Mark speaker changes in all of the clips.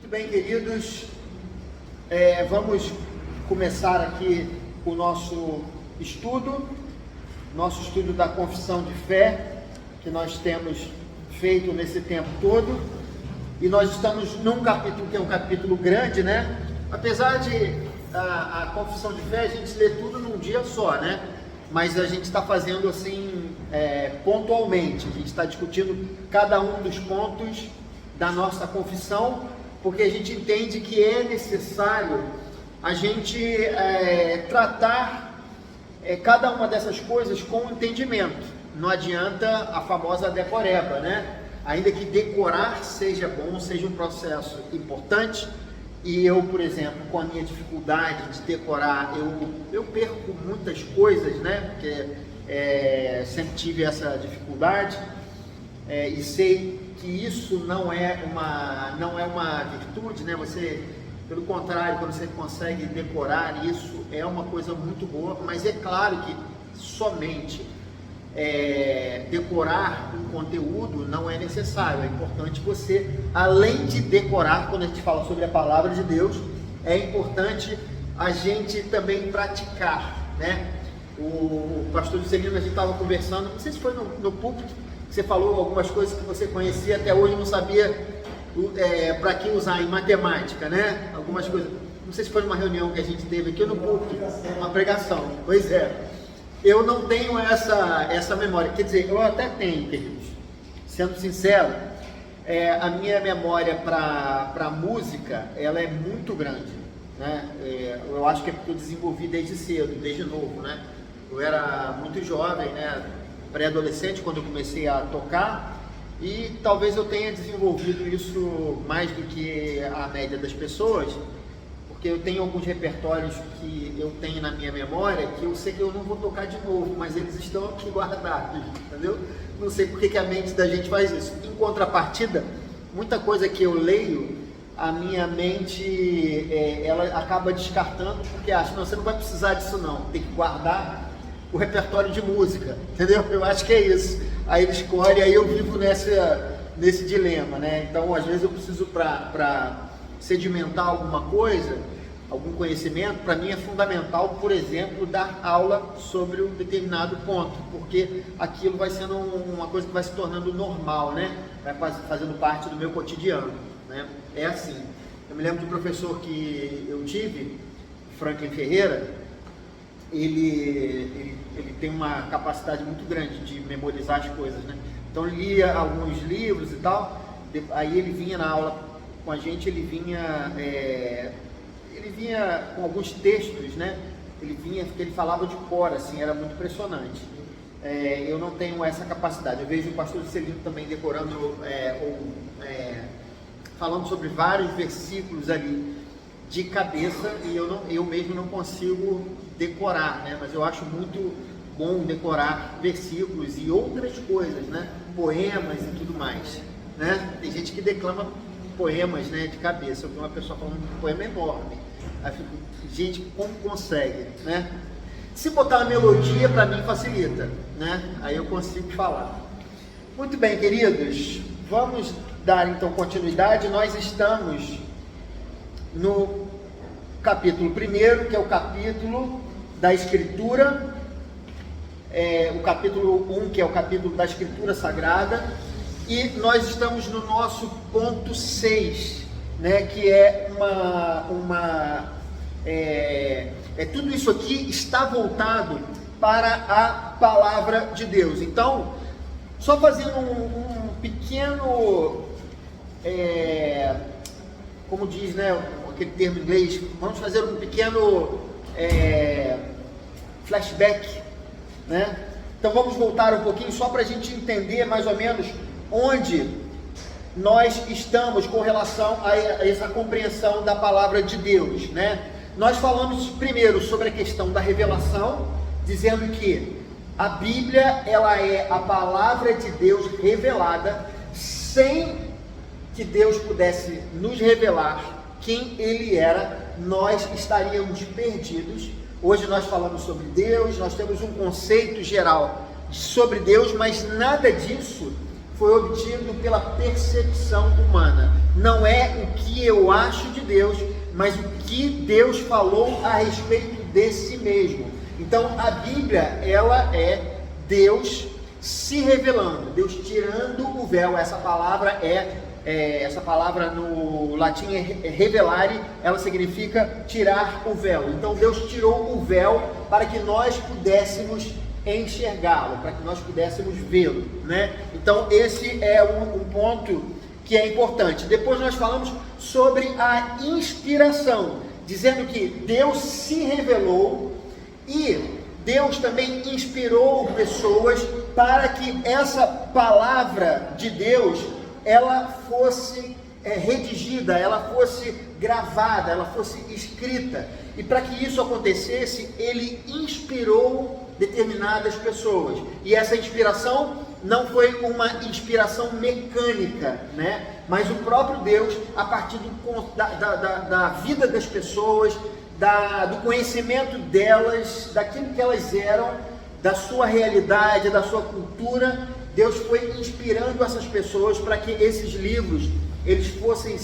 Speaker 1: Muito bem, queridos, vamos começar aqui o nosso estudo da confissão de fé, que nós temos feito nesse tempo todo, e nós estamos num capítulo que é um capítulo grande, né? Apesar de a confissão de fé, a gente lê tudo num dia só, né? Mas a gente está fazendo assim, pontualmente, a gente está discutindo cada um dos pontos da nossa confissão, porque a gente entende que é necessário a gente tratar cada uma dessas coisas com entendimento. Não adianta a famosa decoreba, né? Ainda que decorar seja bom, seja um processo importante, e eu, por exemplo, com a minha dificuldade de decorar, eu perco muitas coisas, né? Porque sempre tive essa dificuldade, e sei que isso não é uma virtude, né? Você, pelo contrário, quando você consegue decorar isso, é uma coisa muito boa, mas é claro que somente decorar um conteúdo não é necessário. É importante você, além de decorar, quando a gente fala sobre a palavra de Deus, é importante a gente também praticar, né? O pastor Juscelino, a gente estava conversando, não sei se foi no púlpito, você falou algumas coisas que você conhecia até hoje, não sabia para que usar em matemática, né? Algumas coisas, não sei se foi numa reunião que a gente teve aqui no púlpito, uma pregação. Pois é, eu não tenho essa memória, quer dizer, eu até tenho, queridos, sendo sincero, a minha memória para música, ela é muito grande, né? Eu acho que é porque eu desenvolvi desde cedo, desde novo, né? Eu era muito jovem, né? Pré-adolescente, quando eu comecei a tocar, e talvez eu tenha desenvolvido isso mais do que a média das pessoas, porque eu tenho alguns repertórios que eu tenho na minha memória que eu sei que eu não vou tocar de novo, mas eles estão aqui guardados, entendeu? Não sei por que a mente da gente faz isso. Em contrapartida, muita coisa que eu leio, a minha mente ela acaba descartando, porque acha, não, você não vai precisar disso não, tem que guardar o repertório de música, entendeu? Eu acho que é isso. Aí ele escolhe, aí eu vivo nesse dilema, né? Então, às vezes eu preciso, para sedimentar alguma coisa, algum conhecimento, para mim é fundamental, por exemplo, dar aula sobre um determinado ponto, porque aquilo vai sendo uma coisa que vai se tornando normal, né? Vai fazendo parte do meu cotidiano, né? É assim. Eu me lembro de um professor que eu tive, Franklin Ferreira. Ele tem uma capacidade muito grande de memorizar as coisas, né? Então ele lia alguns livros e tal, aí ele vinha na aula com a gente, ele vinha com alguns textos, né? Ele falava de cor, assim, era muito impressionante. Eu não tenho essa capacidade. Eu vejo o pastor Juscelino também decorando, falando sobre vários versículos ali de cabeça, e eu mesmo não consigo decorar, né? Mas eu acho muito bom decorar versículos e outras coisas, né? Poemas e tudo mais, né? Tem gente que declama poemas, né, de cabeça. Eu vi uma pessoa falando de um poema enorme. Aí eu fico, gente, como consegue, né? Se botar uma melodia, para mim facilita, né? Aí eu consigo falar. Muito bem, queridos, vamos dar então continuidade. Nós estamos no capítulo 1, que é o capítulo da Escritura, o capítulo 1, que é o capítulo da Escritura Sagrada, e nós estamos no nosso ponto 6, né, que é tudo isso aqui está voltado para a palavra de Deus. Então, só fazendo um pequeno, como diz, né, aquele termo em inglês, vamos fazer um pequeno flashback, né? Então vamos voltar um pouquinho só para a gente entender mais ou menos onde nós estamos com relação a essa compreensão da palavra de Deus, né? Nós falamos primeiro sobre a questão da revelação, dizendo que a Bíblia, ela é a palavra de Deus revelada, sem que Deus pudesse nos revelar quem Ele era, nós estaríamos perdidos. Hoje nós falamos sobre Deus, nós temos um conceito geral sobre Deus, mas nada disso foi obtido pela percepção humana. Não é o que eu acho de Deus, mas o que Deus falou a respeito de si mesmo. Então a Bíblia, ela é Deus se revelando, Deus tirando o véu. Essa palavra essa palavra no latim é revelare, ela significa tirar o véu. Então Deus tirou o véu para que nós pudéssemos enxergá-lo, para que nós pudéssemos vê-lo, né? Então esse é um ponto que é importante. Depois nós falamos sobre a inspiração, dizendo que Deus se revelou e Deus também inspirou pessoas para que essa palavra de Deus ela fosse redigida, ela fosse gravada, ela fosse escrita. E para que isso acontecesse, ele inspirou determinadas pessoas. E essa inspiração não foi uma inspiração mecânica, né? Mas o próprio Deus, a partir da vida das pessoas, do conhecimento delas, daquilo que elas eram, da sua realidade, da sua cultura, Deus foi inspirando essas pessoas para que esses livros eles fossem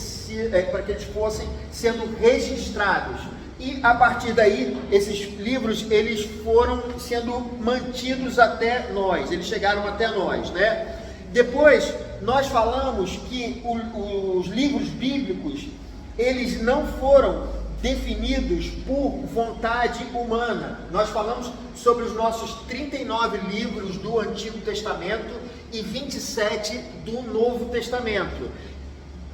Speaker 1: sendo registrados. E a partir daí, esses livros eles foram sendo mantidos até nós, eles chegaram até nós, né? Depois nós falamos que os livros bíblicos eles não foram definidos por vontade humana. Nós falamos sobre os nossos 39 livros do Antigo Testamento e 27 do Novo Testamento.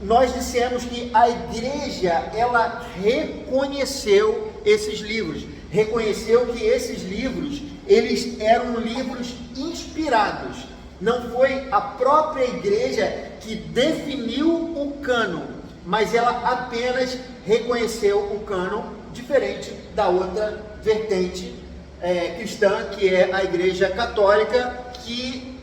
Speaker 1: Nós dissemos que a igreja, ela reconheceu esses livros, reconheceu que esses livros, eles eram livros inspirados. Não foi a própria igreja que definiu o cânon, mas ela apenas reconheceu o cânon, diferente da outra vertente cristã, que é a Igreja Católica, que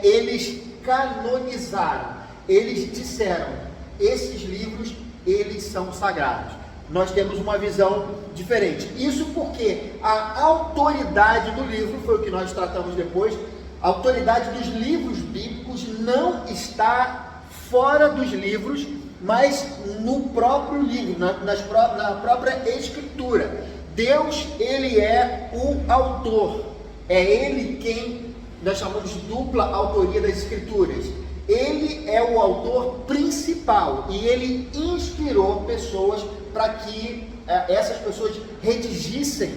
Speaker 1: eles canonizaram. Eles disseram, esses livros, eles são sagrados. Nós temos uma visão diferente. Isso porque a autoridade do livro, foi o que nós tratamos depois, a autoridade dos livros bíblicos não está fora dos livros, mas no próprio livro, na própria escritura. Deus, ele é o autor, é ele quem nós chamamos de dupla autoria das escrituras. Ele é o autor principal e ele inspirou pessoas para que essas pessoas redigissem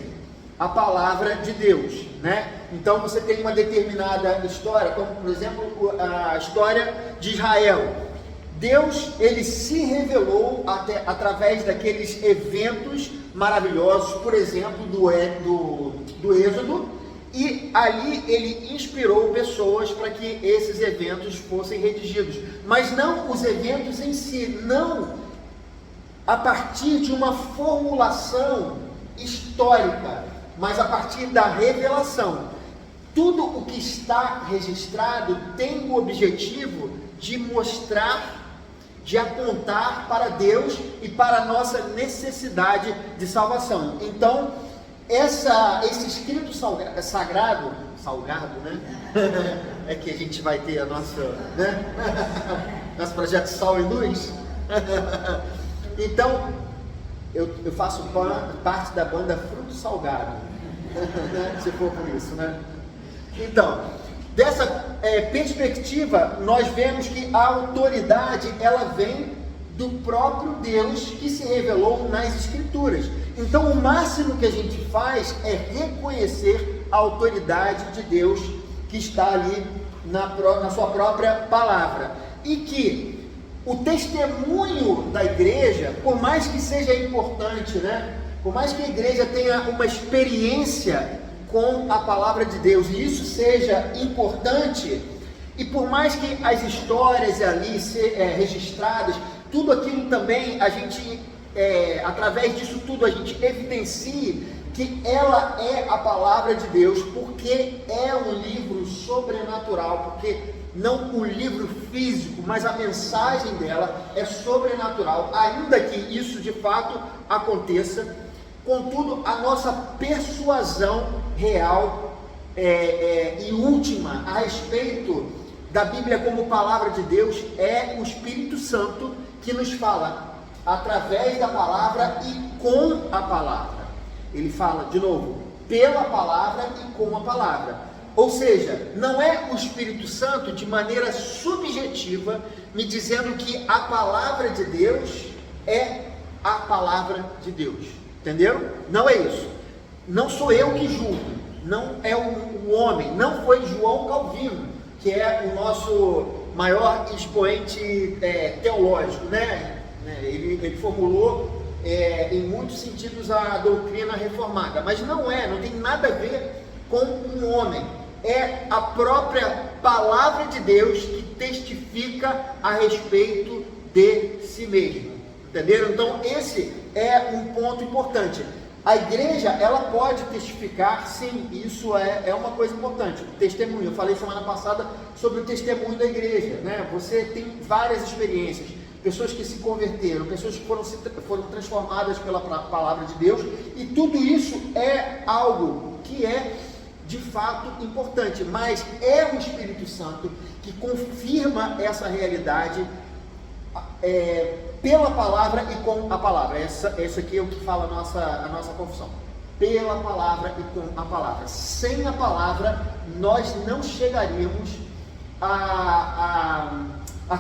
Speaker 1: a palavra de Deus, né? Então você tem uma determinada história, como por exemplo a história de Israel. Deus, ele se revelou através daqueles eventos maravilhosos, por exemplo, do Êxodo, e ali ele inspirou pessoas para que esses eventos fossem redigidos, mas não os eventos em si, não a partir de uma formulação histórica, mas a partir da revelação. Tudo o que está registrado tem o objetivo de mostrar, de apontar para Deus e para a nossa necessidade de salvação. Então, esse escrito sagrado, né? É que a gente vai ter a nossa, né? Nosso projeto Sal e Luz. Então, eu faço parte da banda Fruto Salgado, se for por isso, né? Então, dessa perspectiva, nós vemos que a autoridade, ela vem do próprio Deus que se revelou nas Escrituras. Então, o máximo que a gente faz é reconhecer a autoridade de Deus que está ali na sua própria palavra. E que o testemunho da igreja, por mais que seja importante, né? Por mais que a igreja tenha uma experiência com a palavra de Deus, e isso seja importante, e por mais que as histórias ali registradas, tudo aquilo também, a gente, através disso tudo, a gente evidencie que ela é a palavra de Deus, porque é um livro sobrenatural, porque não o livro físico, mas a mensagem dela é sobrenatural, ainda que isso de fato aconteça. Contudo, a nossa persuasão real e última a respeito da Bíblia como palavra de Deus é o Espírito Santo que nos fala através da palavra e com a palavra. Ele fala, de novo, pela palavra e com a palavra. Ou seja, não é o Espírito Santo de maneira subjetiva me dizendo que a palavra de Deus é a palavra de Deus. Entenderam? Não é isso. Não sou eu que julgo, não é o homem, não foi João Calvino, que é o nosso maior expoente teológico, né? Ele formulou em muitos sentidos a doutrina reformada, mas não tem nada a ver com um homem, é a própria palavra de Deus que testifica a respeito de si mesmo, entenderam? Então esse é um ponto importante. A igreja, ela pode testificar, sim, isso é uma coisa importante. O testemunho, eu falei semana passada sobre o testemunho da igreja, né? Você tem várias experiências, pessoas que se converteram, pessoas que foram transformadas pela palavra de Deus, e tudo isso é algo que é de fato importante, mas é o Espírito Santo que confirma essa realidade pela palavra e com a palavra. Isso aqui é o que fala a nossa confissão. Pela palavra e com a palavra. Sem a palavra, nós não chegaríamos à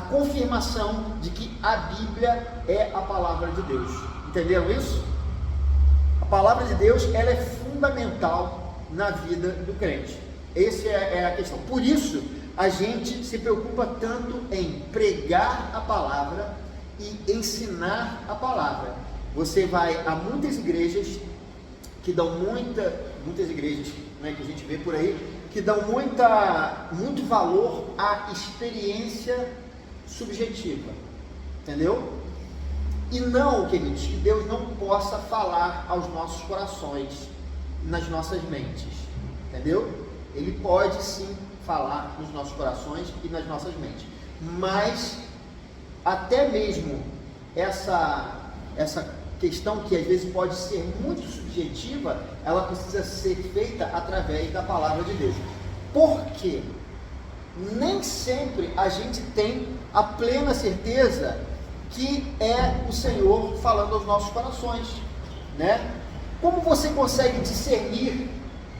Speaker 1: confirmação de que a Bíblia é a palavra de Deus. Entenderam isso? A palavra de Deus, ela é fundamental na vida do crente. Essa é a questão. Por isso, a gente se preocupa tanto em pregar a palavra e ensinar a palavra. Você vai a muitas igrejas que dão muitas igrejas, né, que a gente vê por aí, que dão muito valor à experiência subjetiva, entendeu? E não, queridos, que Deus não possa falar aos nossos corações, nas nossas mentes, entendeu? Ele pode sim falar nos nossos corações e nas nossas mentes, mas até mesmo essa questão que às vezes pode ser muito subjetiva, ela precisa ser feita através da palavra de Deus. Por quê? Nem sempre a gente tem a plena certeza que é o Senhor falando aos nossos corações, né? Como você consegue discernir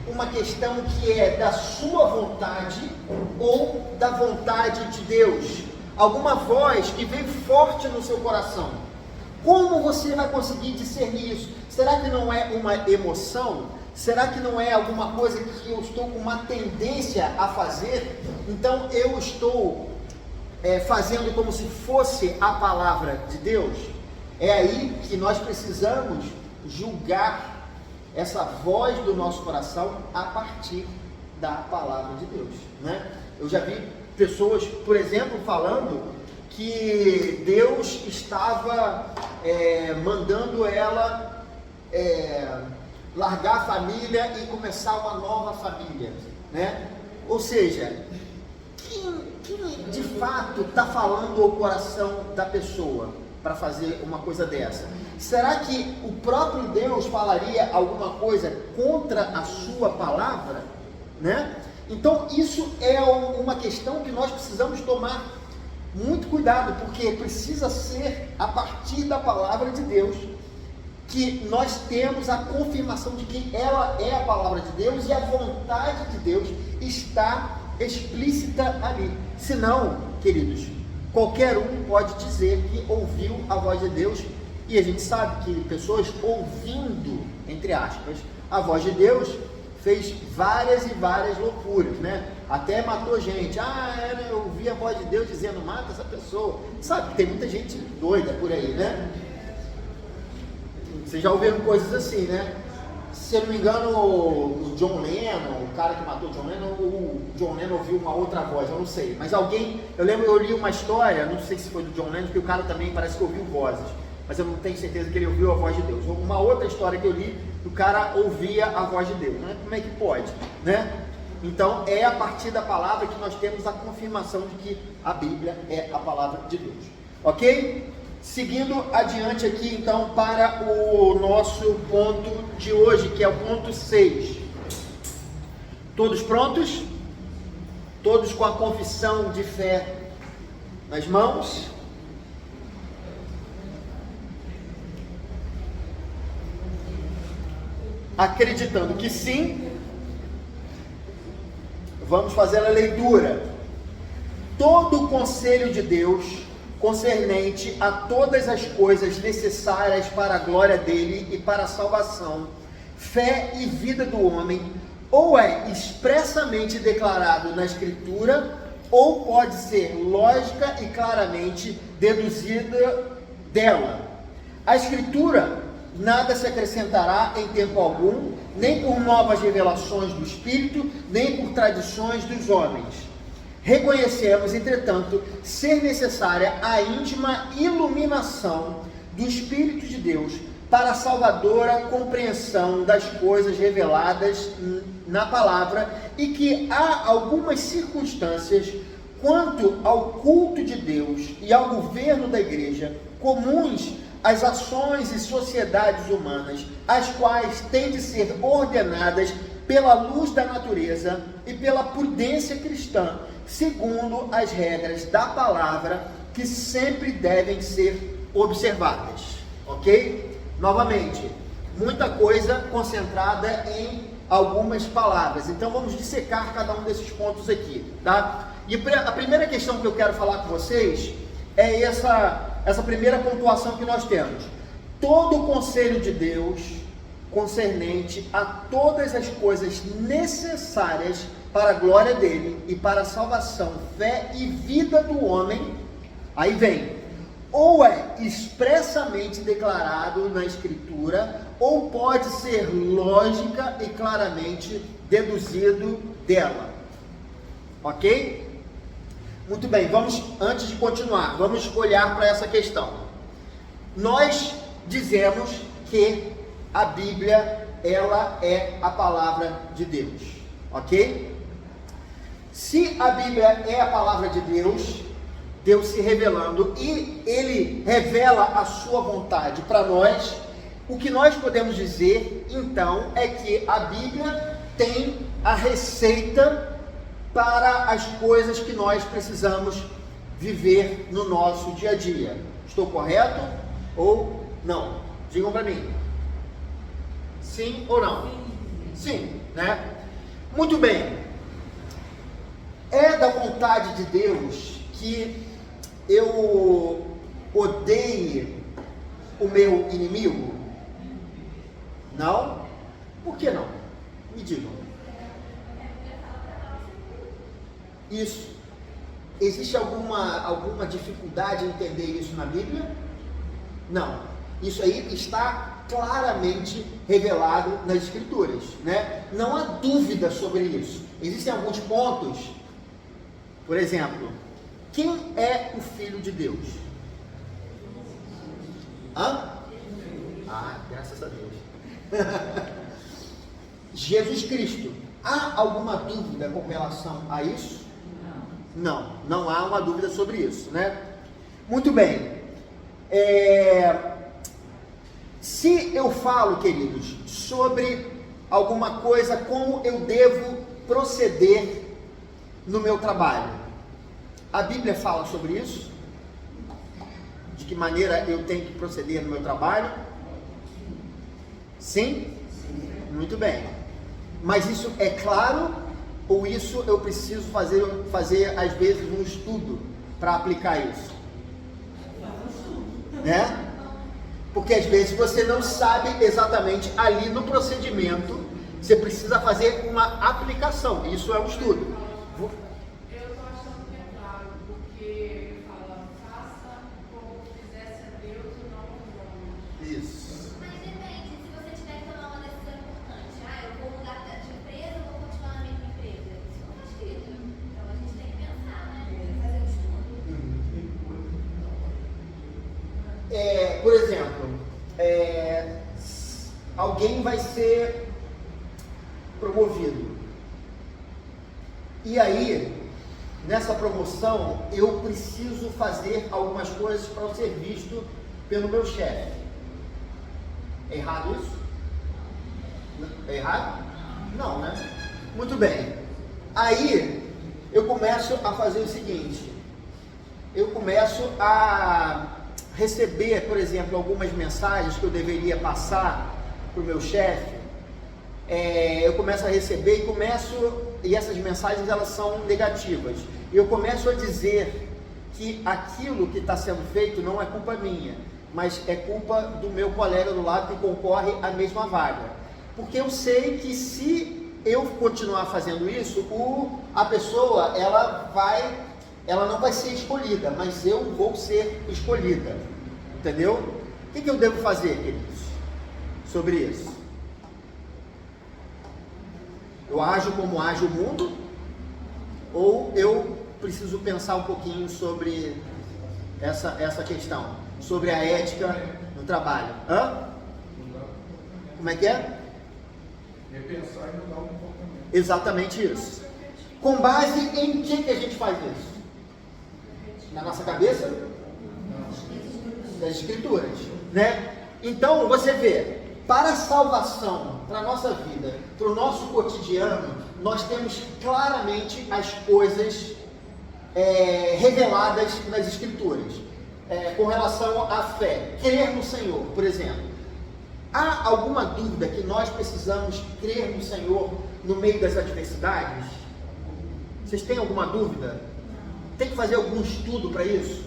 Speaker 1: uma questão que é da sua vontade ou da vontade de Deus? Alguma voz que vem forte no seu coração. Como você vai conseguir discernir isso? Será que não é uma emoção? Será que não é alguma coisa que eu estou com uma tendência a fazer? Então eu estou fazendo como se fosse a palavra de Deus? É aí que nós precisamos julgar essa voz do nosso coração a partir da palavra de Deus, né? Eu já vi pessoas, por exemplo, falando que Deus estava mandando ela largar a família e começar uma nova família, né? Ou seja, quem de fato está falando ao coração da pessoa para fazer uma coisa dessa? Será que o próprio Deus falaria alguma coisa contra a sua palavra, né? Então isso é uma questão que nós precisamos tomar muito cuidado, porque precisa ser a partir da palavra de Deus que nós temos a confirmação de que ela é a palavra de Deus e a vontade de Deus está explícita ali. Senão, queridos, qualquer um pode dizer que ouviu a voz de Deus, e a gente sabe que pessoas ouvindo, entre aspas, a voz de Deus, fez várias e várias loucuras, né? Até matou gente. Eu ouvi a voz de Deus dizendo, mata essa pessoa. Sabe, tem muita gente doida por aí, né? Vocês já ouviram coisas assim, né? Se eu não me engano, o John Lennon, o cara que matou o John Lennon ouviu uma outra voz, eu não sei. Mas eu li uma história, não sei se foi do John Lennon, que o cara também parece que ouviu vozes. Mas eu não tenho certeza que ele ouviu a voz de Deus. Uma outra história que eu li, o cara ouvia a voz de Deus, né? Como é que pode, né? Então é a partir da palavra que nós temos a confirmação de que a Bíblia é a palavra de Deus, ok? Seguindo adiante aqui então para o nosso ponto de hoje, que é o ponto 6. Todos prontos? Todos com a confissão de fé nas mãos. Acreditando que sim, vamos fazer a leitura. Todo o conselho de Deus concernente a todas as coisas necessárias para a glória dele e para a salvação, fé e vida do homem, ou é expressamente declarado na Escritura, ou pode ser lógica e claramente deduzida dela. A Escritura nada se acrescentará em tempo algum, nem por novas revelações do Espírito, nem por tradições dos homens. Reconhecemos, entretanto, ser necessária a íntima iluminação do Espírito de Deus para a salvadora compreensão das coisas reveladas na palavra, e que há algumas circunstâncias quanto ao culto de Deus e ao governo da igreja, comuns às ações e sociedades humanas, as quais têm de ser ordenadas pela luz da natureza e pela prudência cristã, segundo as regras da palavra, que sempre devem ser observadas. Ok? Novamente, muita coisa concentrada em algumas palavras. Então vamos dissecar cada um desses pontos aqui, tá? E a primeira questão que eu quero falar com vocês é essa primeira pontuação que nós temos. Todo o conselho de Deus concernente a todas as coisas necessárias para a glória dele e para a salvação, fé e vida do homem, aí vem, ou é expressamente declarado na Escritura, ou pode ser lógica e claramente deduzido dela. Ok? Muito bem, antes de continuar, vamos olhar para essa questão. Nós dizemos que a Bíblia, ela é a palavra de Deus, ok? Se a Bíblia é a palavra de Deus, Deus se revelando, e Ele revela a sua vontade para nós, o que nós podemos dizer, então, é que a Bíblia tem a receita para as coisas que nós precisamos viver no nosso dia a dia. Estou correto ou não? Digam para mim. Sim ou não? Sim, né? Muito bem. É da vontade de Deus que eu odeie o meu inimigo? Não? Por que não? Me digam. Isso. Existe alguma dificuldade em entender isso na Bíblia? Não. Isso aí está claramente revelado nas Escrituras, né? Não há dúvida sobre isso. Existem alguns pontos. Por exemplo, quem é o Filho de Deus? Hã? Ah, graças a Deus. Jesus Cristo. Há alguma dúvida com relação a isso? Não há uma dúvida sobre isso, né? Muito bem. Se eu falo, queridos, sobre alguma coisa, como eu devo proceder no meu trabalho, a Bíblia fala sobre isso? De que maneira eu tenho que proceder no meu trabalho? Sim? Muito bem. Mas isso é claro? Ou isso eu preciso fazer às vezes um estudo para aplicar isso? Né? Porque às vezes você não sabe exatamente ali no procedimento, você precisa fazer uma aplicação. Isso é um estudo.
Speaker 2: Eu estou achando que é claro, porque fala, faça como fizesse a Deus e não aos homens.
Speaker 1: Isso.
Speaker 3: Mas depende, se você tiver que tomar uma decisão importante, eu vou mudar de empresa ou vou continuar na mesma empresa? Isso não está escrito. Então a gente tem que pensar, né? Fazer um estudo.
Speaker 1: Por exemplo, alguém vai ser promovido. E aí, nessa promoção, eu preciso fazer algumas coisas para ser visto pelo meu chefe. É errado isso? É errado? Não, né? Muito bem. Aí, eu começo a fazer o seguinte, eu começo a receber, por exemplo, algumas mensagens que eu deveria passar para o meu chefe, eu começo a receber e essas mensagens elas são negativas, e eu começo a dizer que aquilo que está sendo feito não é culpa minha, mas é culpa do meu colega do lado que concorre à mesma vaga, porque eu sei que se eu continuar fazendo isso, a pessoa ela não vai ser escolhida, mas eu vou ser escolhida, entendeu? O que eu devo fazer, queridos, sobre isso? Eu ajo como age o mundo, ou eu preciso pensar um pouquinho sobre essa questão, sobre a ética no trabalho? Como é que é?
Speaker 4: Repensar e mudar o comportamento.
Speaker 1: Exatamente isso. Com base em que a gente faz isso? Na nossa cabeça? Das escrituras, né? Então você vê, para a salvação, para a nossa vida, para o nosso cotidiano, nós temos claramente as coisas reveladas nas escrituras, com relação à fé, crer no Senhor, por exemplo. Há alguma dúvida que nós precisamos crer no Senhor no meio das adversidades? Vocês têm alguma dúvida? Tem que fazer algum estudo para isso?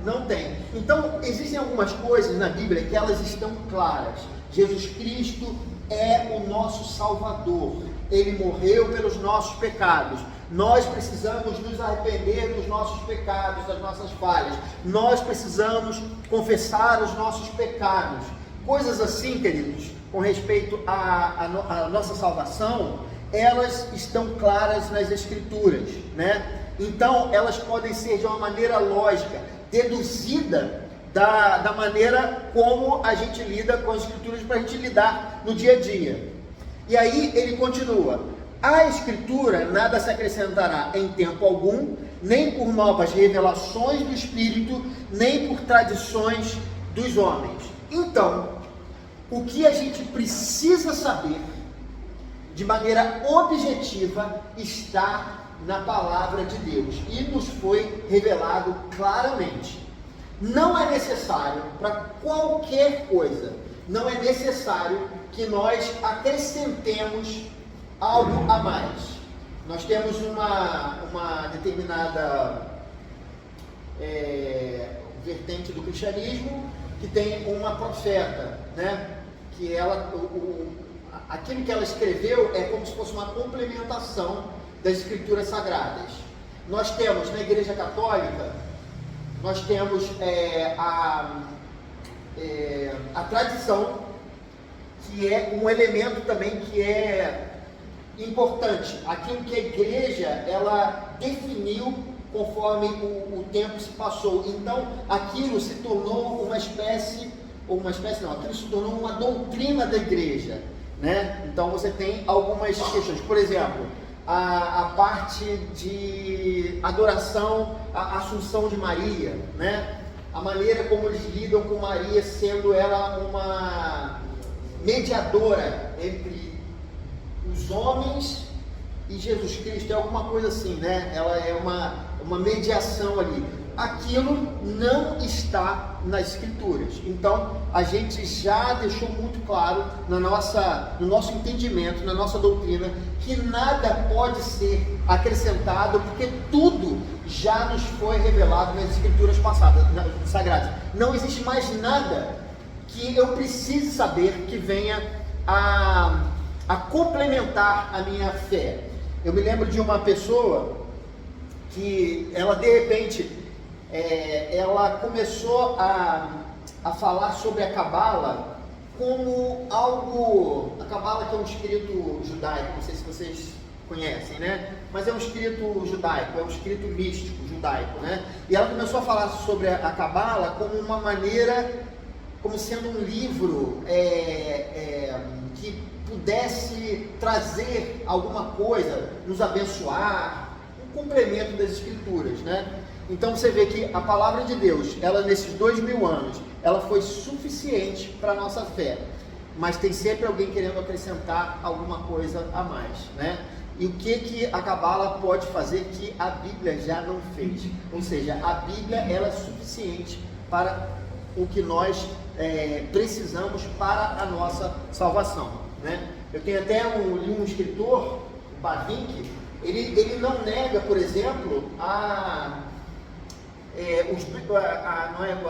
Speaker 1: Não tem. Então, existem algumas coisas na Bíblia que elas estão claras. Jesus Cristo é o nosso Salvador. Ele morreu pelos nossos pecados. Nós precisamos nos arrepender dos nossos pecados, das nossas falhas. Nós precisamos confessar os nossos pecados. Coisas assim, queridos, com respeito à nossa salvação, elas estão claras nas Escrituras, né? Então, elas podem ser de uma maneira lógica, deduzida da maneira como a gente lida com as Escrituras, para a gente lidar no dia a dia. E aí ele continua: a Escritura nada se acrescentará em tempo algum, nem por novas revelações do Espírito, nem por tradições dos homens. Então, o que a gente precisa saber de maneira objetiva está na palavra de Deus e nos foi revelado claramente. Não é necessário, para qualquer coisa, não é necessário que nós acrescentemos algo a mais. Nós temos uma determinada vertente do cristianismo que tem uma profeta, né? Que aquilo que ela escreveu é como se fosse uma complementação das Escrituras Sagradas. Nós temos na Igreja Católica, nós temos a tradição, que é um elemento também que é importante, aquilo que a Igreja ela definiu conforme o tempo se passou. Então aquilo se tornou aquilo se tornou uma doutrina da Igreja, né? Então você tem algumas questões, por exemplo, a parte de adoração à Assunção de Maria, né? A maneira como eles lidam com Maria, sendo ela uma mediadora entre os homens e Jesus Cristo, é alguma coisa assim, né? Ela é uma mediação ali. Aquilo não está nas Escrituras. Então, a gente já deixou muito claro no nosso entendimento, na nossa doutrina, que nada pode ser acrescentado, porque tudo já nos foi revelado nas Escrituras passadas, sagradas. Não existe mais nada que eu precise saber que venha a complementar a minha fé. Eu me lembro de uma pessoa que ela de repente ela começou a falar sobre a Cabala como algo, a Cabala que é um escrito judaico, não sei se vocês conhecem, né? Mas é um escrito judaico, é um escrito místico judaico, né? E ela começou a falar sobre a Cabala como uma maneira, como sendo um livro que pudesse trazer alguma coisa, nos abençoar, um complemento das Escrituras, né? Então você vê que a palavra de Deus, ela nesses 2000 anos, ela foi suficiente para a nossa fé, mas tem sempre alguém querendo acrescentar alguma coisa a mais, né? e o que a Cabala pode fazer que a Bíblia já não fez. Ou seja, a Bíblia ela é suficiente para o que nós precisamos para a nossa salvação, né? Eu tenho até um escritor, o Bavinck, ele não nega, por exemplo, a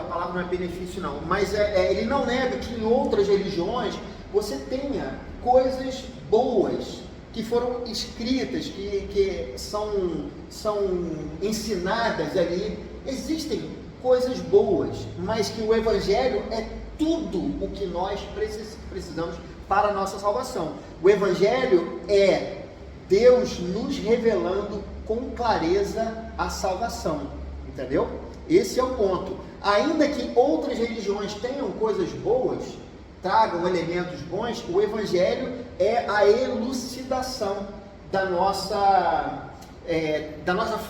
Speaker 1: palavra não é benefício não, mas ele não nega que em outras religiões você tenha coisas boas que foram escritas, que são ensinadas ali. Existem coisas boas, mas que o Evangelho é tudo o que nós precisamos para a nossa salvação. O Evangelho é Deus nos revelando com clareza a salvação, entendeu? Esse é o ponto. Ainda que outras religiões tenham coisas boas, tragam elementos bons, o Evangelho é a elucidação da nossa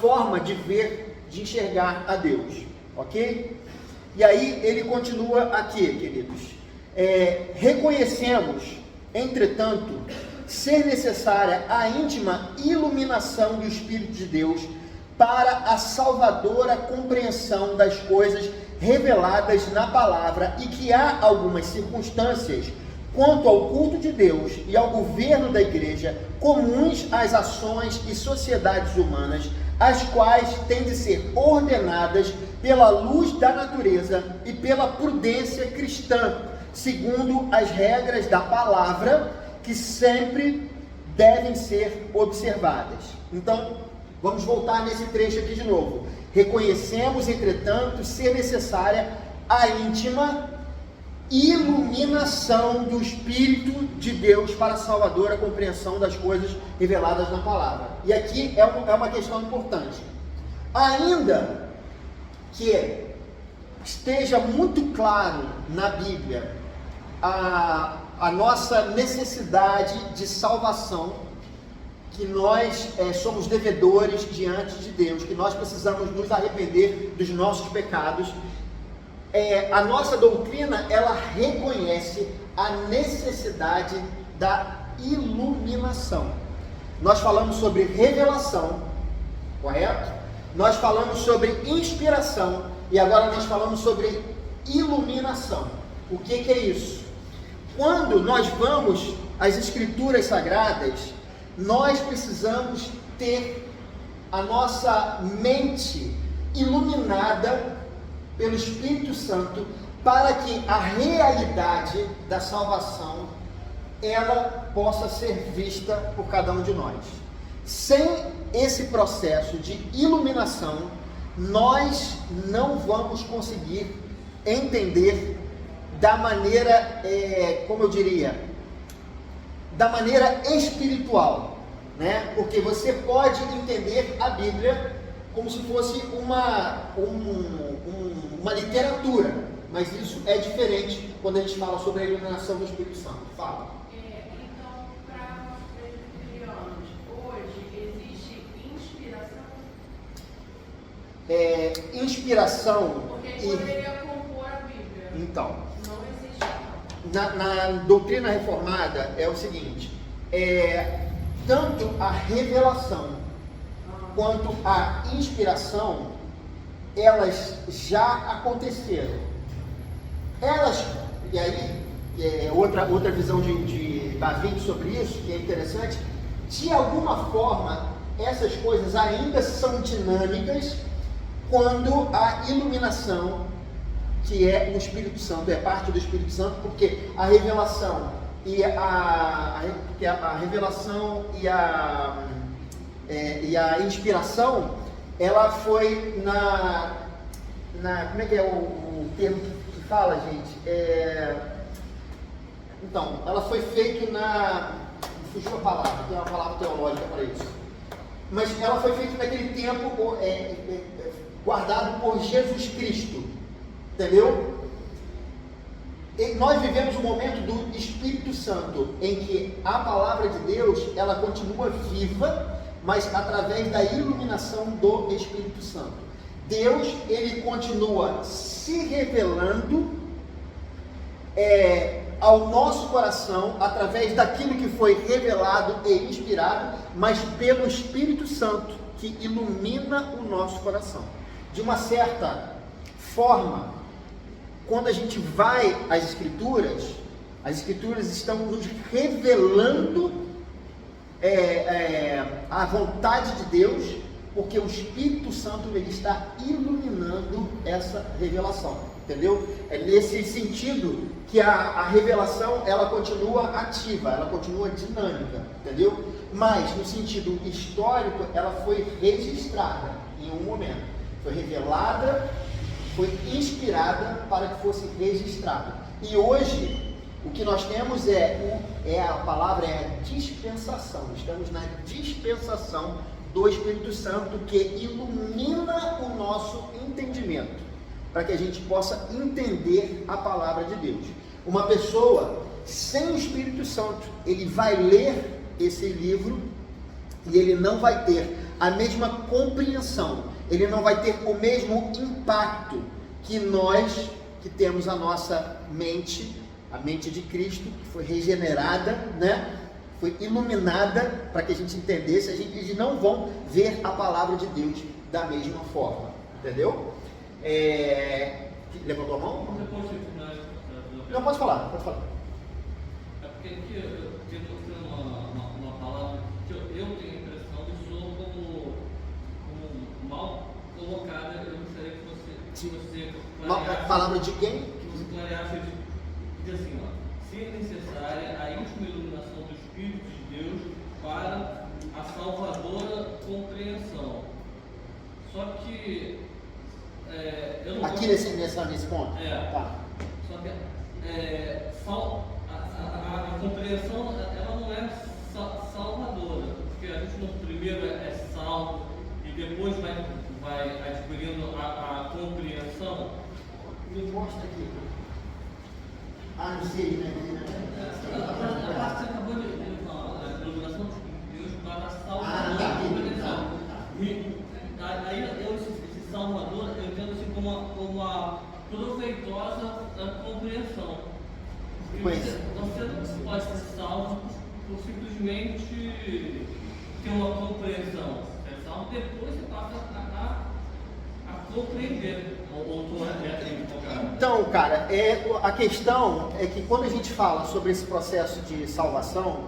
Speaker 1: forma de ver, de enxergar a Deus, ok? E aí ele continua aqui, queridos. Reconhecemos, entretanto, ser necessária a íntima iluminação do Espírito de Deus para a salvadora compreensão das coisas reveladas na palavra, e que há algumas circunstâncias quanto ao culto de Deus e ao governo da igreja comuns às ações e sociedades humanas, as quais têm de ser ordenadas pela luz da natureza e pela prudência cristã, segundo as regras da palavra, que sempre devem ser observadas. Então, vamos voltar nesse trecho aqui de novo. Reconhecemos, entretanto, ser necessária a íntima iluminação do Espírito de Deus para a salvadora compreensão das coisas reveladas na palavra. E aqui é uma questão importante. Ainda que esteja muito claro na Bíblia a nossa necessidade de salvação, que nós somos devedores diante de Deus, que nós precisamos nos arrepender dos nossos pecados, a nossa doutrina, ela reconhece a necessidade da iluminação. Nós falamos sobre revelação, correto? Nós falamos sobre inspiração, e agora nós falamos sobre iluminação. O que é isso? Quando nós vamos às Escrituras Sagradas, nós precisamos ter a nossa mente iluminada pelo Espírito Santo, para que a realidade da salvação ela possa ser vista por cada um de nós. Sem esse processo de iluminação, nós não vamos conseguir entender da maneira, como eu diria, da maneira espiritual, né? Porque você pode entender a Bíblia como se fosse uma literatura, mas isso é diferente quando a gente fala sobre a iluminação do Espírito Santo. Fala.
Speaker 2: Então, para os presbiterianos, hoje existe inspiração?
Speaker 1: Inspiração.
Speaker 2: Porque poderia compor a Bíblia.
Speaker 1: Então,
Speaker 2: não existe.
Speaker 1: na doutrina reformada é o seguinte: tanto a revelação quanto a inspiração, elas já aconteceram. E aí, outra visão de Bavinck sobre isso, que é interessante, de alguma forma, essas coisas ainda são dinâmicas quando a iluminação, que é o Espírito Santo, é parte do Espírito Santo, porque a revelação e a inspiração, ela foi como é que é o termo que fala, gente? Então, ela foi feita fugiu a palavra, tem uma palavra teológica para isso, mas ela foi feita naquele tempo, guardado por Jesus Cristo, entendeu? E nós vivemos um momento do Espírito Santo, em que a palavra de Deus, ela continua viva, mas através da iluminação do Espírito Santo. Deus, ele continua se revelando ao nosso coração através daquilo que foi revelado e inspirado, mas pelo Espírito Santo que ilumina o nosso coração. De uma certa forma, quando a gente vai às Escrituras estão nos revelando a vontade de Deus, porque o Espírito Santo ele está iluminando essa revelação, entendeu? É nesse sentido que a revelação ela continua ativa, ela continua dinâmica, entendeu? Mas no sentido histórico ela foi registrada em um momento, foi revelada, foi inspirada para que fosse registrada. E hoje o que nós temos a palavra é dispensação. Estamos na dispensação do Espírito Santo que ilumina o nosso entendimento, para que a gente possa entender a palavra de Deus. Uma pessoa sem o Espírito Santo, ele vai ler esse livro e ele não vai ter a mesma compreensão, ele não vai ter o mesmo impacto que nós, que temos a nossa mente, a mente de Cristo, que foi regenerada, né? Foi iluminada para que a gente entendesse. Eles não vão ver a palavra de Deus da mesma forma, entendeu? Levantou a mão? Não, pode falar, pode falar.
Speaker 5: É porque aqui eu tenho uma palavra que eu tenho a impressão de sou como mal colocada. Eu gostaria que você
Speaker 1: Uma palavra de quem?
Speaker 5: Que você clareasse diz assim, ó, se é necessária a íntima iluminação do Espírito de Deus para a salvadora compreensão. Só que eu não
Speaker 1: aqui
Speaker 5: gosto...
Speaker 1: nesse ponto? Tá.
Speaker 5: Só que a compreensão ela não é salvadora, porque a gente no primeiro é salvo e depois vai adquirindo a compreensão.
Speaker 1: Me mostra aqui. Não sei, né?
Speaker 5: A parte que você acabou de falar, a iluminação de Deus para a salvadora compreensão. Aí esse salvador eu entendo assim como uma proveitosa compreensão. Você não pode ser salvo por simplesmente ter uma compreensão. É salvo depois você passa a compreender.
Speaker 1: Então, cara, a questão é que quando a gente fala sobre esse processo de salvação,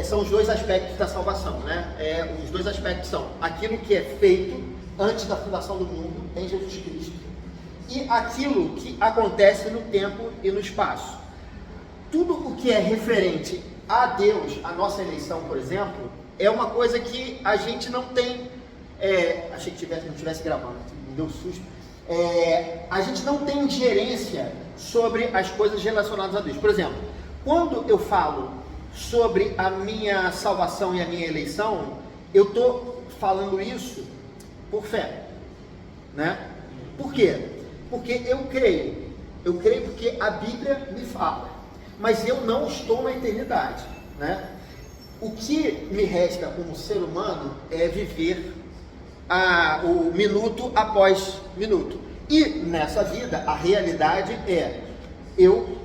Speaker 1: são os dois aspectos da salvação, né? Os dois aspectos são aquilo que é feito antes da fundação do mundo em Jesus Cristo e aquilo que acontece no tempo e no espaço. Tudo o que é referente a Deus, a nossa eleição, por exemplo, é uma coisa que a gente não tem. Achei que não estivesse gravando, me deu susto. A gente não tem ingerência sobre as coisas relacionadas a Deus. Por exemplo, quando eu falo sobre a minha salvação e a minha eleição, eu estou falando isso por fé, né? Por quê? Porque eu creio porque a Bíblia me fala, mas eu não estou na eternidade, né? O que me resta como ser humano é viver o minuto após minuto. E nessa vida, a realidade eu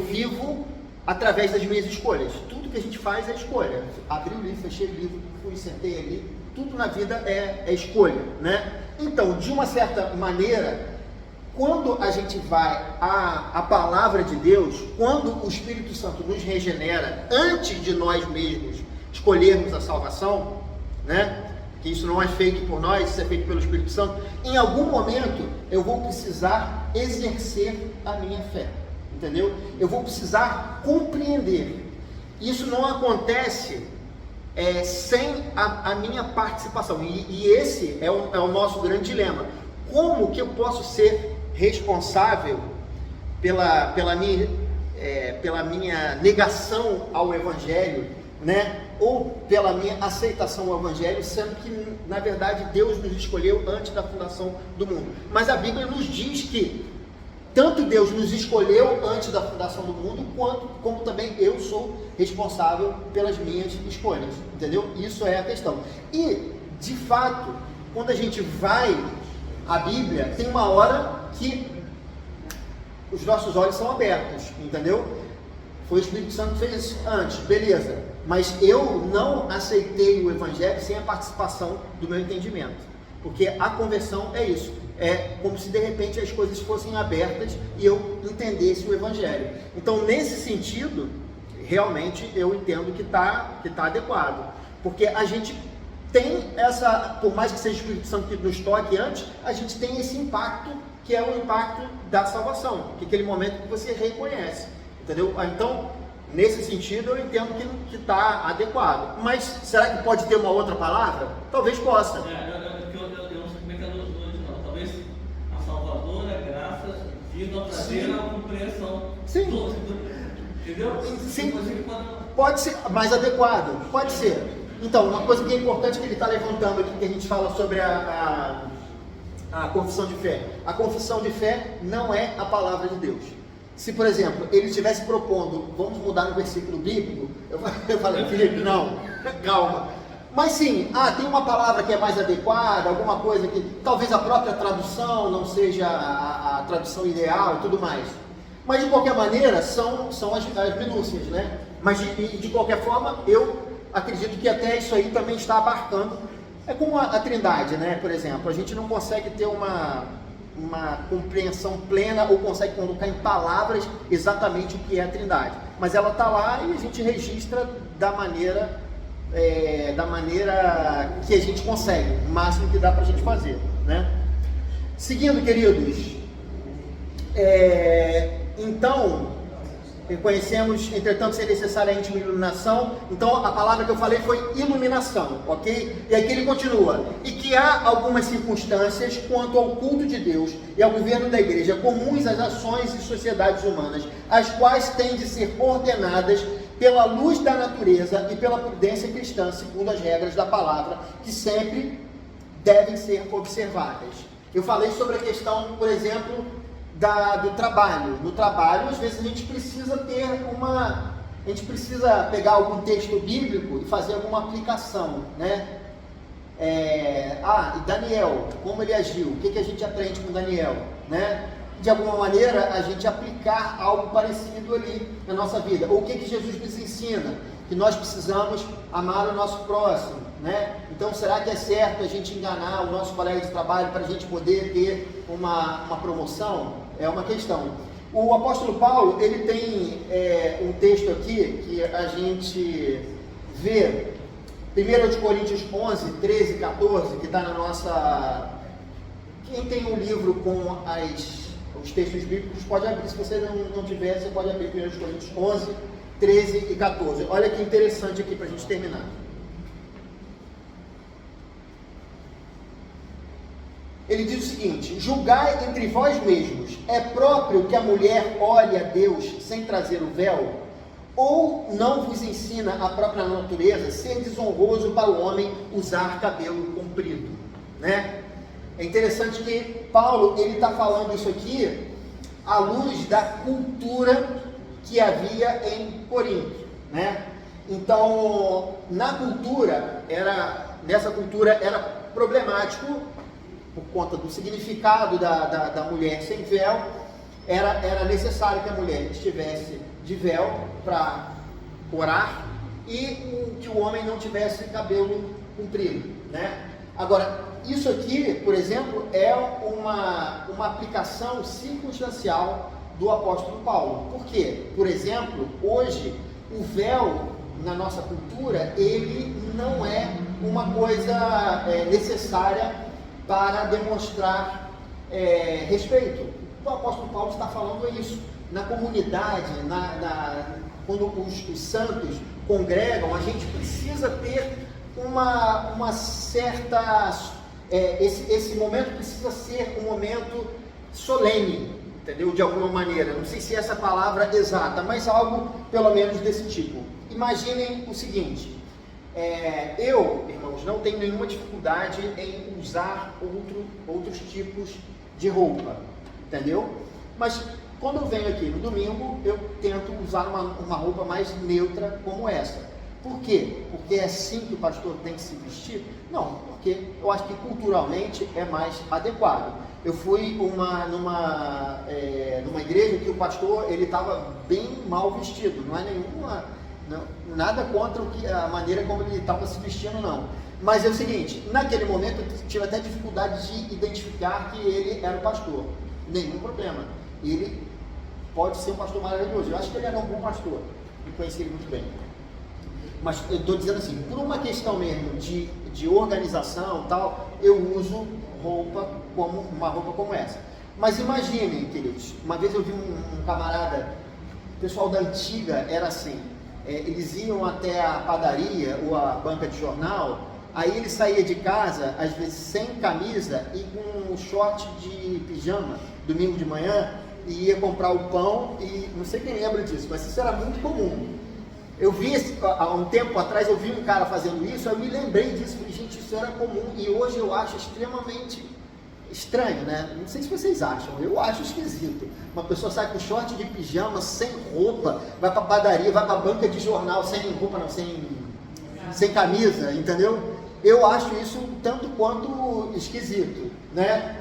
Speaker 1: vivo através das minhas escolhas. Tudo que a gente faz é escolha. Abri o livro, fechei o livro, fui, sentei ali. Tudo na vida é escolha, né? Então, de uma certa maneira, quando a gente vai à palavra de Deus, quando o Espírito Santo nos regenera, antes de nós mesmos escolhermos a salvação, né? Que isso não é feito por nós, isso é feito pelo Espírito Santo, em algum momento eu vou precisar exercer a minha fé, entendeu? Eu vou precisar compreender. Isso não acontece sem a minha participação, e esse é o nosso grande dilema. Como que eu posso ser responsável pela minha negação ao Evangelho, né? Ou pela minha aceitação ao Evangelho, sendo que, na verdade, Deus nos escolheu antes da fundação do mundo. Mas a Bíblia nos diz que tanto Deus nos escolheu antes da fundação do mundo, como também eu sou responsável pelas minhas escolhas, entendeu? Isso é a questão. E, de fato, quando a gente vai à Bíblia, tem uma hora que os nossos olhos são abertos, entendeu? Foi o Espírito Santo que fez isso antes, beleza. Mas eu não aceitei o Evangelho sem a participação do meu entendimento. Porque a conversão é isso. É como se de repente as coisas fossem abertas e eu entendesse o Evangelho. Então, nesse sentido, realmente eu entendo que está adequado. Porque a gente tem essa, por mais que seja o Espírito Santo que nos toque antes, a gente tem esse impacto, que é o impacto da salvação, que é aquele momento que você reconhece, entendeu? Então, nesse sentido, eu entendo que está adequado. Mas, será que pode ter uma outra palavra? Talvez possa.
Speaker 5: Eu não sei como é que é no original. Talvez a salvadora graça vindo a trazer a compreensão.
Speaker 1: Sim.
Speaker 5: Entendeu?
Speaker 1: Sim. Pode ser mais adequado, pode ser. Então, uma coisa que é importante que ele está levantando aqui, que a gente fala sobre a confissão de fé. A confissão de fé não é a palavra de Deus. Se, por exemplo, ele estivesse propondo, vamos mudar no versículo bíblico, eu falei, Felipe, não, calma. Mas sim, tem uma palavra que é mais adequada, alguma coisa que talvez a própria tradução não seja a tradução ideal e tudo mais. Mas de qualquer maneira, são as minúcias, né? Mas de qualquer forma, eu acredito que até isso aí também está abarcando. É como a Trindade, né? Por exemplo, a gente não consegue ter uma compreensão plena ou consegue colocar em palavras exatamente o que é a Trindade. Mas ela está lá e a gente registra da maneira que a gente consegue, o máximo que dá para a gente fazer, né? Seguindo, queridos, então, reconhecemos, entretanto, ser necessária a íntima iluminação. Então, a palavra que eu falei foi iluminação, ok? E aqui ele continua. E que há algumas circunstâncias quanto ao culto de Deus e ao governo da igreja, comuns às ações e sociedades humanas, as quais têm de ser ordenadas pela luz da natureza e pela prudência cristã, segundo as regras da palavra, que sempre devem ser observadas. Eu falei sobre a questão, por exemplo, do trabalho. No trabalho, às vezes a gente precisa pegar algum texto bíblico e fazer alguma aplicação, né? E Daniel, como ele agiu? O que a gente aprende com Daniel, né? De alguma maneira, a gente aplicar algo parecido ali na nossa vida. Ou o que Jesus nos ensina? Que nós precisamos amar o nosso próximo, né? Então, será que é certo a gente enganar o nosso colega de trabalho para a gente poder ter uma promoção? É uma questão. O apóstolo Paulo, ele tem um texto aqui que a gente vê, 1 Coríntios 11, 13, 14, que está na nossa... Quem tem um livro com os textos bíblicos pode abrir. Se você não tiver, você pode abrir 1 Coríntios 11, 13 e 14. Olha que interessante aqui para a gente terminar. Ele diz o seguinte: julgai entre vós mesmos, é próprio que a mulher olhe a Deus sem trazer o véu? Ou não vos ensina a própria natureza ser desonroso para o homem usar cabelo comprido, né? É interessante que Paulo, ele está falando isso aqui à luz da cultura que havia em Corinto, né? Então, nessa cultura era problemático, por conta do significado da mulher sem véu, era necessário que a mulher estivesse de véu para orar e que o homem não tivesse cabelo comprido, né? Agora, isso aqui, por exemplo, é uma aplicação circunstancial do apóstolo Paulo. Por quê? Por exemplo, hoje, o véu na nossa cultura, ele não é uma coisa necessária para demonstrar respeito. O apóstolo Paulo está falando isso. Na comunidade, quando os santos congregam, a gente precisa ter uma certa... esse momento precisa ser um momento solene, entendeu? De alguma maneira. Não sei se é essa palavra exata, mas algo pelo menos desse tipo. Imaginem o seguinte: eu, irmãos, não tenho nenhuma dificuldade em usar outros tipos de roupa, entendeu? Mas quando eu venho aqui no domingo, eu tento usar uma roupa mais neutra como essa. Por quê? Porque é assim que o pastor tem que se vestir? Não, porque eu acho que culturalmente é mais adequado. Eu fui numa igreja que o pastor ele estava bem mal vestido, não é nada contra a maneira como ele estava se vestindo, não. Mas é o seguinte, naquele momento eu tive até dificuldade de identificar que ele era o pastor. Nenhum problema. Ele pode ser um pastor maravilhoso. Eu acho que ele era um bom pastor. Eu conheci ele muito bem. Mas eu estou dizendo assim, por uma questão mesmo de organização e tal, eu uso uma roupa como essa. Mas imaginem, queridos, uma vez eu vi um camarada, o pessoal da antiga era assim, eles iam até a padaria ou a banca de jornal, aí ele saía de casa, às vezes sem camisa e com um short de pijama, domingo de manhã, e ia comprar o pão, e não sei quem lembra disso, mas isso era muito comum. Eu vi, há um tempo atrás, eu vi um cara fazendo isso, aí eu me lembrei disso, falei, gente, isso era comum, e hoje eu acho extremamente estranho, né? Não sei se vocês acham, eu acho esquisito. Uma pessoa sai com short de pijama, sem roupa, vai pra padaria, vai pra banca de jornal, sem roupa não, sem camisa, entendeu? Eu acho isso tanto quanto esquisito, né?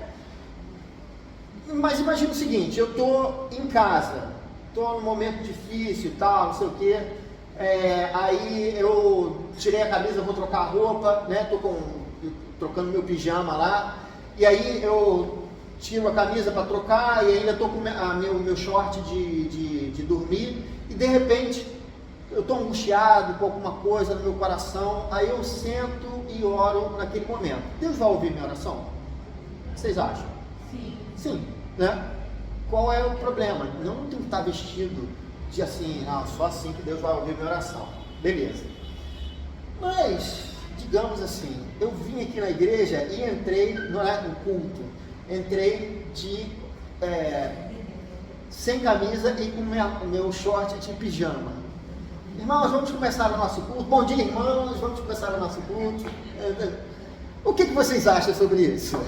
Speaker 1: Mas imagina o seguinte, eu tô em casa, tô num momento difícil e tal, não sei o quê, aí eu tirei a camisa, vou trocar a roupa, né? Tô trocando meu pijama lá, e aí eu tiro a camisa para trocar e ainda tô com meu short de dormir, e de repente eu estou angustiado com alguma coisa no meu coração, aí eu sento e oro naquele momento. Deus vai ouvir minha oração? O que vocês acham?
Speaker 2: Sim.
Speaker 1: Sim, né? Qual é o problema? Não tem que estar vestido de assim, só assim que Deus vai ouvir minha oração. Beleza. Mas, digamos assim, eu vim aqui na igreja e entrei no culto. Entrei sem camisa e com meu short de pijama. Irmãos, vamos começar o nosso culto. Bom dia, irmãos, vamos começar o nosso culto. O que vocês acham sobre isso?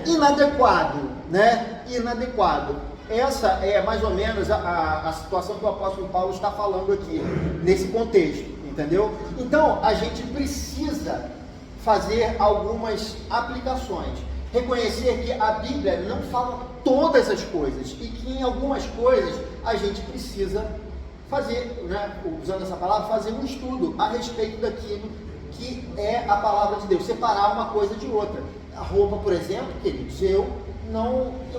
Speaker 1: Inadequado, né? Inadequado. Essa é mais ou menos a situação que o apóstolo Paulo está falando aqui, nesse contexto, entendeu? Então, a gente precisa fazer algumas aplicações, reconhecer que a Bíblia não fala todas as coisas e que em algumas coisas a gente precisa fazer, né, usando essa palavra, fazer um estudo a respeito daquilo que é a palavra de Deus, separar uma coisa de outra. A roupa, por exemplo, queridos, eu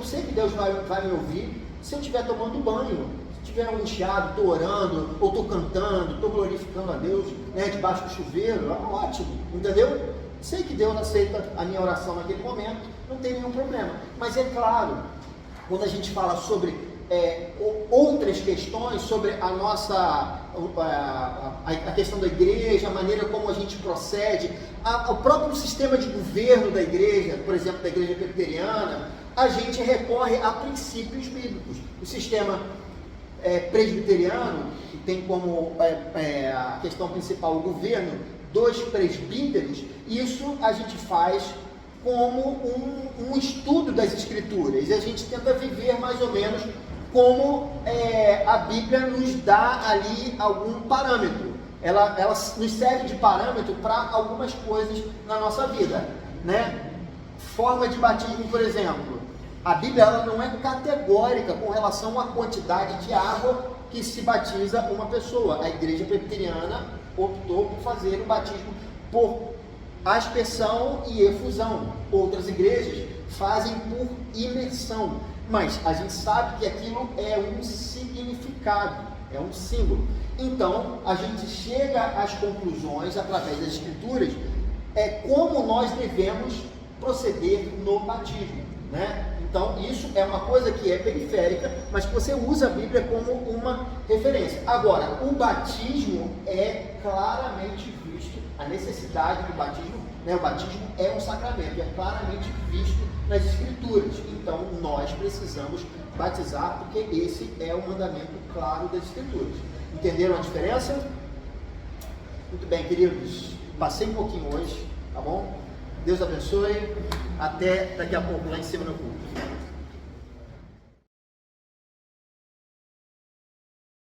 Speaker 1: sei que Deus vai me ouvir se eu estiver tomando banho, se estiver angustiado, estou orando, ou estou cantando, estou glorificando a Deus, né, debaixo do chuveiro, ótimo, entendeu? Sei que Deus aceita a minha oração naquele momento, não tem nenhum problema. Mas é claro, quando a gente fala sobre outras questões, sobre a nossa, a questão da igreja, a maneira como a gente procede, o próprio sistema de governo da igreja, por exemplo, da igreja presbiteriana, a gente recorre a princípios bíblicos. O sistema presbiteriano, que tem como a questão principal o governo dos presbíteros, isso a gente faz como um estudo das escrituras, e a gente tenta viver mais ou menos como a Bíblia nos dá ali algum parâmetro. Ela nos serve de parâmetro para algumas coisas na nossa vida, né? Forma de batismo, por exemplo. A Bíblia ela não é categórica com relação à quantidade de água que se batiza uma pessoa. A igreja presbiteriana optou por fazer o batismo por aspersão e efusão. Outras igrejas fazem por imersão. Mas a gente sabe que aquilo é um significado, é um símbolo. Então, a gente chega às conclusões, através das escrituras, como nós devemos proceder no batismo, né? Então, isso é uma coisa que é periférica, mas que você usa a Bíblia como uma referência. Agora, o batismo é claramente visto, a necessidade do batismo, né? O batismo é um sacramento, é claramente visto nas Escrituras. Então, nós precisamos batizar, porque esse é o mandamento claro das Escrituras. Entenderam a diferença? Muito bem, queridos. Passei um pouquinho hoje, tá bom? Deus abençoe. Até daqui a pouco lá em cima no culto.